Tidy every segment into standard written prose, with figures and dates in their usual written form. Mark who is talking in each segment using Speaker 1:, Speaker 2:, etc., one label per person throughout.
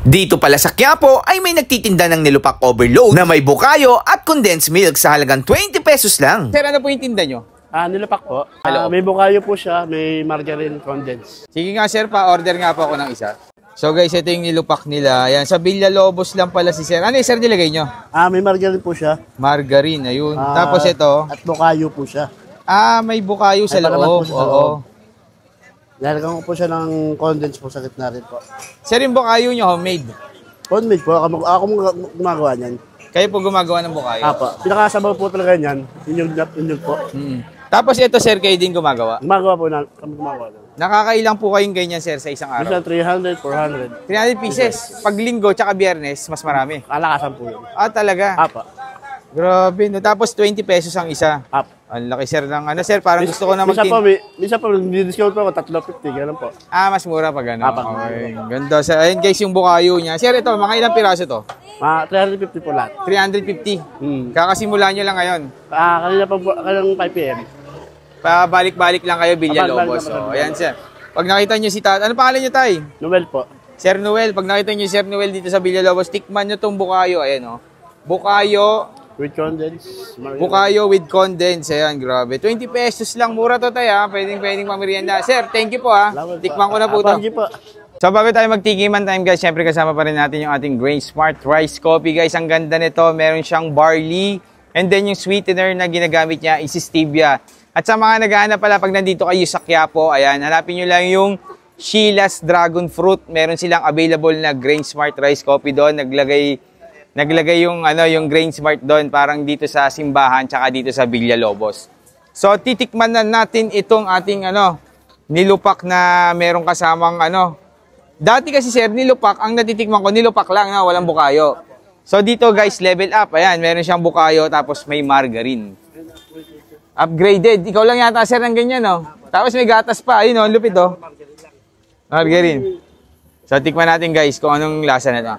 Speaker 1: Dito pala sa Quiapo ay may nagtitinda ng nilupak overload na may bukayo at condensed milk sa halagang 20 pesos lang.
Speaker 2: Sir, ano po yung tinda nyo?
Speaker 3: Nilupak po.
Speaker 2: Hello.
Speaker 3: May bukayo po siya, may margarine condensed.
Speaker 2: Sige nga sir, pa-order nga po ako ng isa. So guys, ito yung nilupak nila. Ayan, sa Villalobos lang pala si sir. Ano yung sir nilagay nyo?
Speaker 3: May margarine po siya.
Speaker 2: Margarine, ayun. Tapos ito.
Speaker 3: At bukayo po siya.
Speaker 2: May bukayo sa loob. Oo.
Speaker 3: Lalagyan ko po siya ng condensed po sa gitna rin po.
Speaker 2: Sir, yung bukayo nyo, homemade.
Speaker 3: Homemade po. Ako gumagawa niyan.
Speaker 2: Kayo po gumagawa ng bukayo?
Speaker 3: Pinakasabaw po talaga niyan. Yun po.
Speaker 2: Tapos ito sir, kayo din gumagawa?
Speaker 3: Gumagawa po na. Kami gumagawa na.
Speaker 2: Nakakailang po kayong ganyan sir sa isang araw?
Speaker 3: Minsan 300, 400.
Speaker 2: 300 pieces. Pag linggo tsaka biyernes, mas marami.
Speaker 3: Kalakasan po yun.
Speaker 2: Talaga? Grabe. No? Tapos 20 pesos ang isa. Ang laki sir ng ano sir, parang gusto ko na
Speaker 3: Minsan po, discount po ako, 350, gano'n po.
Speaker 2: Mas mura pag ano. Okay. Ganda. So, ayun guys, yung bukayo niya. Sir, ito, mga ilang piraso to?
Speaker 3: 350 po lahat.
Speaker 2: 350. Kakasimula nyo lang ngayon.
Speaker 3: Kanina pa po, kanang 5 PM.
Speaker 2: Pabalik-balik lang kayo, Villalobos. So, ayan sir. Pag nakita nyo si Tat, ano pangalan nyo tay?
Speaker 3: Noel po.
Speaker 2: Sir Noel, pag nakita nyo si Sir Noel dito sa Villalobos, tikman nyo tong bukayo. Ayan o. Bukayo.
Speaker 3: With condensed.
Speaker 2: Bukayo with condensed. Ayan, grabe. 20 pesos lang. Mura to tayo ha. Pwedeng mamerienda. Sir, thank you po ha. Tikman ko na po to. So bago tayo magtikiman time guys, syempre kasama pa rin natin yung ating Grain Smart Rice Coffee guys. Ang ganda nito. Meron siyang barley. And then yung sweetener na ginagamit niya is stevia. At sa mga naghahanap pala pag nandito kayo sa Quiapo, ayan, hanapin nyo lang yung Sheila's Dragon Fruit. Meron silang available na Grain Smart Rice Coffee doon. Naglagay yung Grain Smart doon parang dito sa simbahan tsaka dito sa Villalobos. So titikman na natin itong ating nilupak na merong kasamang Dati kasi sir, nilupak ang natitikman ko nilupak lang na walang bukayo. So dito guys, level up. Ayan, meron siyang bukayo tapos may margarine. Upgraded. Ikaw lang yata sir ng ganyan Tapos may gatas pa. Ayun lupit Margarine. So tikman natin guys kung anong lasa nito.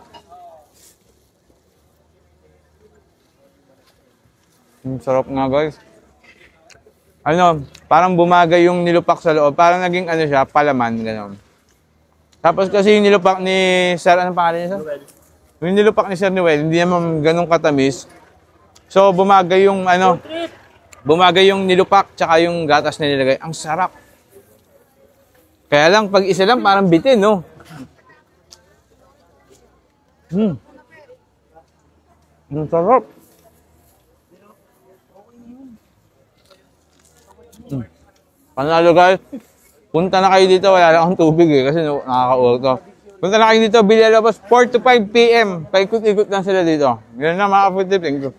Speaker 2: Sarap nga guys. Parang bumagay yung nilupak sa loob. Parang naging siya, palaman, gano'n. Tapos kasi yung nilupak ni Sir, anong pangalan niya, Sir? Yung nilupak ni Sir Noel, hindi naman ganun katamis. So bumagay yung bumagay yung nilupak tsaka yung gatas na nilagay. Ang sarap. Kaya lang, pag isa lang, parang bitin, no? Ang sarap. Panalo guys, punta na kayo dito, wala lang akong tubig kasi nakaka-uwag to. Punta na kayo dito, Villalobos, 4 to 5 PM. Paikot-ikot lang sila dito. Ganun na mga food tipping ko.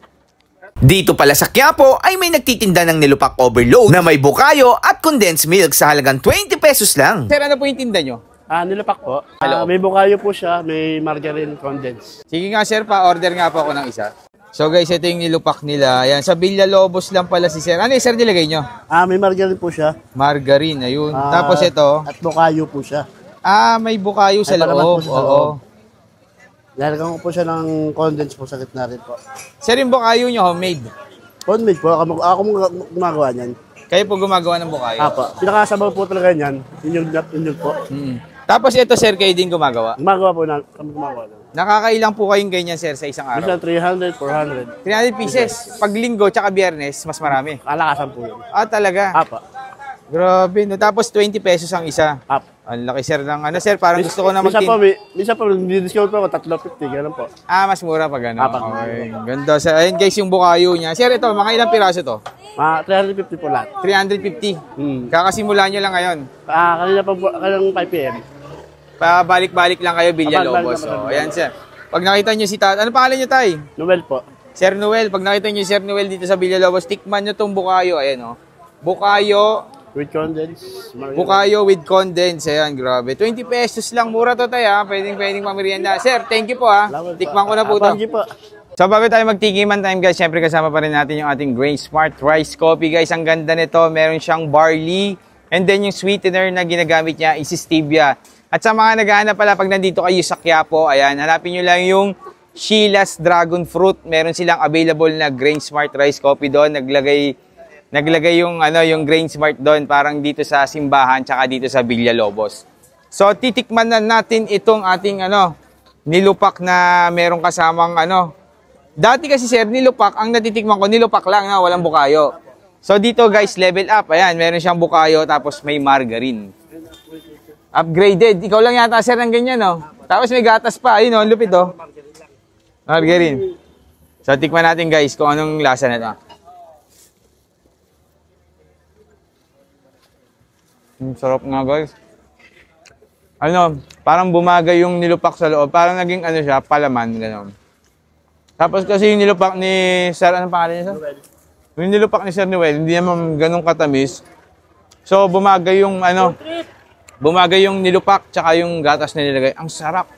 Speaker 1: Dito pala sa Quiapo ay may nagtitinda ng nilupak overload na may bukayo at condensed milk sa halagang 20 pesos lang.
Speaker 2: Sir, ano po yung tinda nyo?
Speaker 3: Nilupak po.
Speaker 2: Hello.
Speaker 3: May bukayo po siya, may margarine condensed.
Speaker 2: Sige nga sir, pa-order nga po ako ng isa. So guys, ito yung nilupak nila. Ayan, sa Villalobos lang pala si sir. Ano yung sir nilagay nyo?
Speaker 3: May margarine po siya.
Speaker 2: Margarine, ayun. Tapos ito.
Speaker 3: At bukayo po siya.
Speaker 2: May bukayo sa loob. Oo.
Speaker 3: Lalagyan ko po siya ng condensed po sa gitna rin po.
Speaker 2: Sir, yung bukayo nyo, homemade?
Speaker 3: Homemade po. Ako gumagawa niyan.
Speaker 2: Kayo po gumagawa ng bukayo?
Speaker 3: Pinakasabaw po talaga niyan. Yun po.
Speaker 2: Tapos ito sir, kayo din gumagawa?
Speaker 3: Gumagawa po na. Kami gumagawa na.
Speaker 2: Nakakailang po kayong ganyan sir sa isang araw?
Speaker 3: Minsan 300, 400.
Speaker 2: 300 pieces. Pag linggo tsaka biyernes, mas marami.
Speaker 3: Kalakasan po yun.
Speaker 2: Talaga? Grabe. No? Tapos 20 pesos ang isa. Ang laki sir ng sir, parang gusto ko na
Speaker 3: Minsan po, discount po ako, 350, gano'n po.
Speaker 2: Mas mura pag Okay. Ganda. So, ayun guys, yung bukayo niya. Sir, ito, mga ilang piraso to?
Speaker 3: 350 po lahat.
Speaker 2: 350. Kakasimula nyo lang ngayon.
Speaker 3: Kanina pa po, kanang 5 PM.
Speaker 2: Pabalik-balik lang kayo, Villalobos. So, ayan sir. Pag nakita nyo si Tat, ano pangalan nyo tay?
Speaker 3: Noel po.
Speaker 2: Sir Noel, pag nakita nyo si Sir Noel dito sa Villalobos, tikman nyo tong bukayo. Ayan Bukayo.
Speaker 3: With condensed.
Speaker 2: Bukayo with condensed. Ayan, grabe. 20 pesos lang. Mura to tayo ha. Pwedeng mamerienda. Sir, thank you po ha. Tikman ko na po to.
Speaker 3: Thank you po.
Speaker 2: So bago tayo magtikiman time guys, syempre kasama pa rin natin yung ating Grain Smart Rice Coffee guys. Ang ganda nito. Meron siyang barley. And then yung sweetener na ginagamit niya is stevia. At sa mga naghahanap pala pag nandito kayo sa Quiapo, ayan, hanapin nyo lang yung Sheila's Dragon Fruit. Meron silang available na Grain Smart Rice Coffee doon. Naglagay yung Grain Smart doon parang dito sa simbahan tsaka dito sa Villalobos. So titikman na natin itong ating nilupak na merong kasamang ano. Dati kasi sir, nilupak, ang natitikman ko, nilupak lang na walang bukayo. So dito guys, level up. Ayan, meron siyang bukayo tapos may margarine. Upgraded. Ikaw lang yata sir ng ganyan, no? Tapos may gatas pa. Ayun, no? Lupit, oh. Margarine. So tikman natin guys kung anong lasa na ito. Sarap nga guys. Ano, parang bumagay yung nilupak sa loob. Parang naging ano siya, palaman, gano'n. Tapos kasi yung nilupak ni Sir, anong pangalan niya, Sir? Yung nilupak ni Sir Noel, hindi naman ganun katamis. So, bumagay yung ano, bumagay yung nilupak, tsaka yung gatas na nilagay. Ang sarap.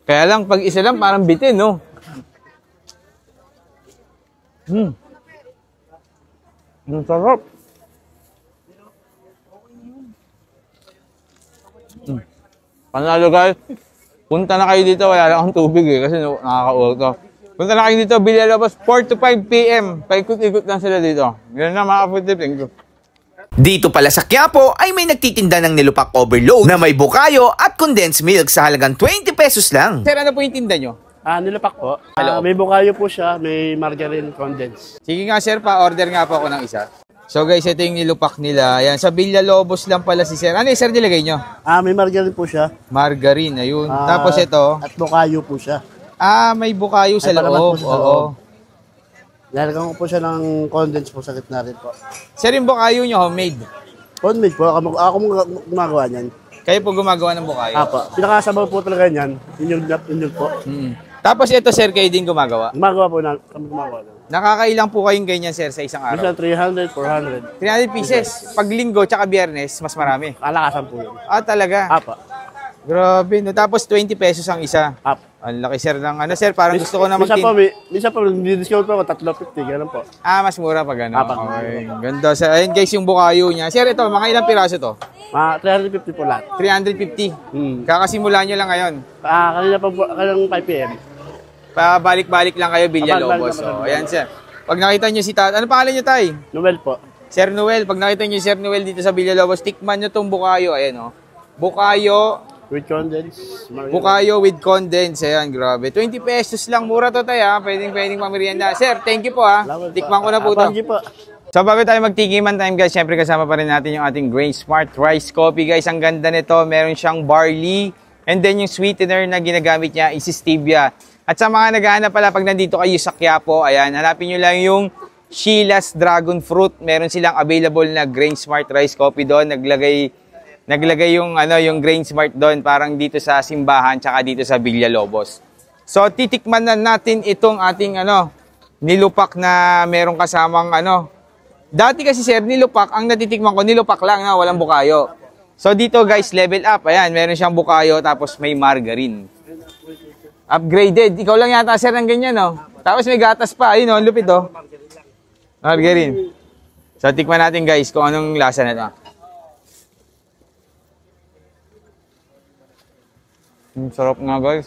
Speaker 2: Kaya lang, pag isa lang, parang bitin, no? Ang sarap. Panalo guys. Punta na kayo dito, wala lang akong tubig eh, kasi nakaka-uwag to. Punta na kayo dito, Villalobos, 4 to 5 p.m. Paikot-ikot lang sila dito. Ganun na mga kapatid, thank you.
Speaker 1: Dito pala sa Quiapo ay may nagtitinda ng nilupak overload na may bukayo at condensed milk sa halagang 20 pesos lang.
Speaker 2: Sir, ano po yung tinda nyo?
Speaker 3: Nilupak po.
Speaker 2: Hello.
Speaker 3: May bukayo po siya, may margarine condensed.
Speaker 2: Sige nga sir, pa-order nga po ako ng isa. So guys, ito yung nilupak nila. Ayan, sa Villalobos lang pala si sir. Ano yung sir nilagay nyo?
Speaker 3: May margarine po siya.
Speaker 2: Margarine, ayun. Tapos ito.
Speaker 3: At bukayo po siya.
Speaker 2: May bukayo sa
Speaker 3: May palaman
Speaker 2: loob.
Speaker 3: po siya sa
Speaker 2: Oo.
Speaker 3: loob. Lalagyan ko po siya ng condensed po sa gitna rin po.
Speaker 2: Sir, yung bukayo nyo, homemade.
Speaker 3: Homemade po, ako gumagawa niyan.
Speaker 2: Kayo po gumagawa ng bukayo.
Speaker 3: Apa, pinakasabaw po talaga niyan. Yun po.
Speaker 2: Tapos ito sir, kayo din gumagawa.
Speaker 3: Gumagawa po na, kami gumagawa.
Speaker 2: Nakakailang po kayong ganyan sir sa isang araw?
Speaker 3: Minsan 300, 400.
Speaker 2: 300 pieces. Pag linggo tsaka biyernes, mas marami.
Speaker 3: Kalakasan po yun.
Speaker 2: Talaga?
Speaker 3: Apa.
Speaker 2: Grabe. No? Tapos 20 pesos ang isa.
Speaker 3: Apa.
Speaker 2: Ang laki sir ng ano sir, parang gusto ko na
Speaker 3: Minsan po, discount po ako, 350, gano'n po.
Speaker 2: mas mura pag ano.
Speaker 3: Apa.
Speaker 2: Okay. Ganda sir. Ayun guys yung bukayo niya. Sir, ito, mga ilang piraso to?
Speaker 3: 350 po lahat.
Speaker 2: 350. Kakasimula nyo lang ngayon.
Speaker 3: Kanina pa po, kanang 5 p.m.
Speaker 2: Pabalik-balik lang kayo, Villalobos.
Speaker 3: Pabalik-balik
Speaker 2: So,
Speaker 3: lang.
Speaker 2: ayan sir. Pag nakita nyo si Tat, ano pangalan nyo tay?
Speaker 3: Noel po.
Speaker 2: Sir Noel, pag nakita nyo si Sir Noel dito sa Villalobos, tikman nyo tong bukayo. Ayan o. Bukayo.
Speaker 3: With condensed.
Speaker 2: Bukayo with condensed. Ayan, grabe. 20 pesos lang. Mura to tayo ha. Pwedeng pamirienda. Sir, thank you po ha. Tikman ko na po to.
Speaker 3: Thank you po.
Speaker 2: So bago tayo magtikiman time guys, syempre kasama pa rin natin yung ating Grain Smart Rice Coffee guys. Ang ganda nito, meron siyang barley and then yung sweetener na ginagamit niya is stevia. At sa mga naghahanap pala pag nandito kayo sa Quiapo, ayan, hanapin nyo lang yung Sheila's Dragon Fruit. Meron silang available na Grain Smart Rice Coffee doon. Naglagay yung yung Grain Smart doon parang dito sa simbahan tsaka dito sa Villalobos. So titikman na natin itong ating nilupak na merong kasamang Dati kasi sir, nilupak, ang natitikman ko, nilupak lang na walang bukayo. So dito guys, level up. Ayan, meron siyang bukayo tapos may margarine. Upgraded. Ikaw lang yata sir ng ganyan, no? Tapos may gatas pa. Ayun, no? Lupit, oh. Margarine. So tikman natin guys kung anong lasa na ito. Sarap nga guys.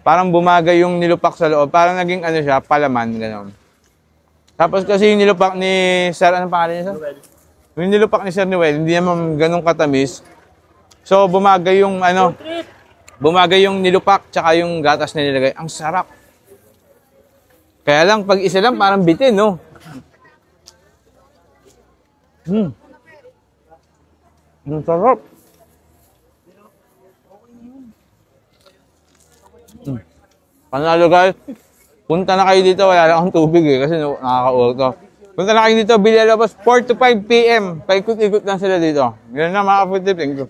Speaker 2: Parang bumagay yung nilupak sa loob. Parang naging siya, palaman, gano'n. Tapos kasi yung nilupak ni Sir, anong pangalan niya, Sir? Yung nilupak ni Sir Noel, hindi naman ganun katamis. So, bumagay yung bumagay yung nilupak, tsaka yung gatas na nilagay. Ang sarap. Kaya lang, pag isa lang, parang bitin, no? Ang sarap. Panalo guys. Punta na kayo dito, wala lang akong tubig eh, kasi nakaka-uwag to. Punta na kayo dito, Villalobos, 4 to 5 p.m. Paikot-ikot lang sila dito. Ganun na mga kapatid, thank you.